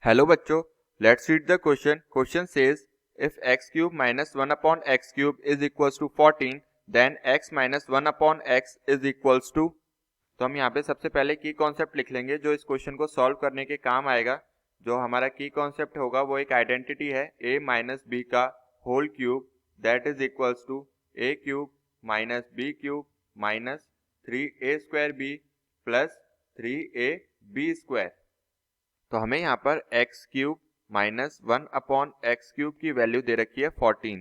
Hello बच्चों, let's read the question. Question says if x cube minus 1 upon x cube is equals to 14 then x minus 1 upon x is equals to. तो हम यहाँ पे सबसे पहले की concept लिख लेंगे जो इस क्वेश्चन को सॉल्व करने के काम आएगा। जो हमारा की कॉन्सेप्ट होगा वो एक आइडेंटिटी है a माइनस बी का whole cube that is equals to a cube minus b cube minus 3a square b plus 3ab square. तो हमें यहाँ पर x cube minus 1 upon x cube की वैल्यू दे रखी है 14।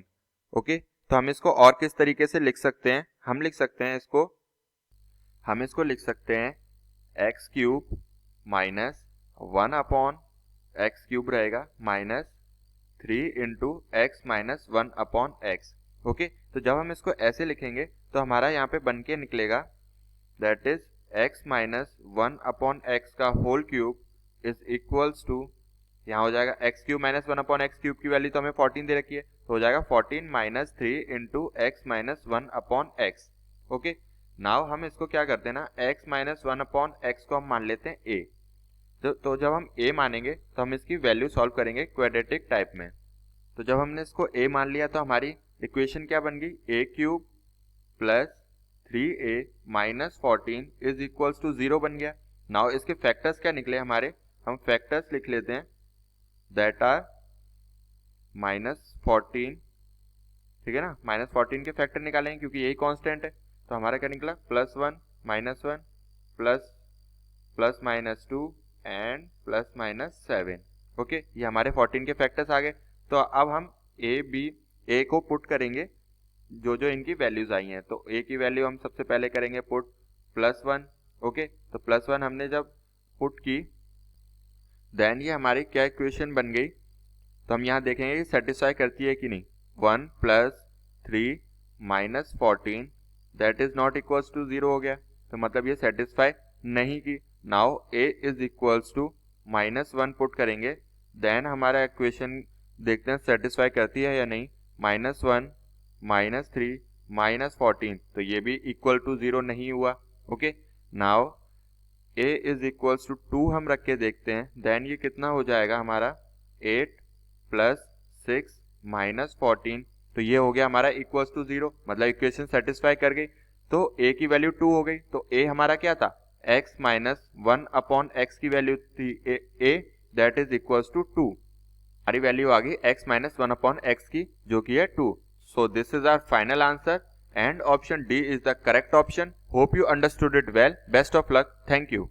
ओके, तो हम इसको और किस तरीके से लिख सकते हैं? हम लिख सकते हैं इसको लिख सकते हैं x cube minus 1 upon x cube रहेगा minus 3 into x minus 1 upon x. Okay, तो जब हम इसको ऐसे लिखेंगे तो हमारा यहाँ पे बन के निकलेगा that is x minus 1 upon x का whole cube is equals to, यहाँ हो जाएगा x cube minus 1 upon x cube की वैल्यू तो हमें 14 दे रखी है, तो हो जाएगा 14 minus 3 into x minus 1 upon x. Okay, now हम इसको क्या करते हैं ना, एक्स माइनस 1 अपॉन एक्स को हम मान लेते हैं ए। तो जब हम ए मानेंगे तो हम इसकी वैल्यू सॉल्व करेंगे क्वाड्रेटिक टाइप में। तो जब हमने इसको ए मान लिया तो हमारी इक्वेशन क्या बन गई, a cube plus 3a minus 14 is equals to 0 बन गया। नाउ इसके फैक्टर्स क्या निकले हमारे, हम फैक्टर्स लिख लेते हैं दैट आर माइनस 14। ठीक है ना, माइनस 14 के फैक्टर निकालेंगे क्योंकि यही कांस्टेंट है। तो हमारा क्या निकला, plus 1 minus 1 plus plus minus 2 and plus minus 7। Okay, ये हमारे 14 के फैक्टर्स आ गए। तो अब हम ए को पुट करेंगे जो जो इनकी वैल्यूज आई हैं। तो ए की वैल्यू हम सबसे पहले करेंगे पुट प्लस 1। ओके, तो प्लस 1 हमने जब पुट की देन ये हमारी क्या इक्वेशन बन गई, तो हम यहाँ देखेंगे कि सेटिस्फाई करती है कि नहीं। 1 plus 3 minus 14 that is not equals to 0 हो गया, तो मतलब ये सेटिस्फाई नहीं की। Now a is equals to minus 1 put करेंगे देन हमारा इक्वेशन देखते हैं सेटिस्फाई करती है या नहीं। माइनस 1 माइनस 3 माइनस 14, तो ये भी इक्वल टू 0 नहीं हुआ। Okay, now a is equals to 2 हम रख के देखते हैं देन ये कितना हो जाएगा हमारा 8 प्लस 6 माइनस 14, तो ये हो गया हमारा इक्वल्स टू 0, मतलब इक्वेशन सेटिस्फाई कर गई। तो a की वैल्यू 2 हो गई, तो a हमारा क्या था, x माइनस 1 अपॉन एक्स की वैल्यू थी a that is equals to 2। हमारी वैल्यू आ गई x माइनस 1 अपॉन एक्स की जो कि है 2। So this is our final answer and option D is the correct option. Hope you understood it well. Best of luck. Thank you.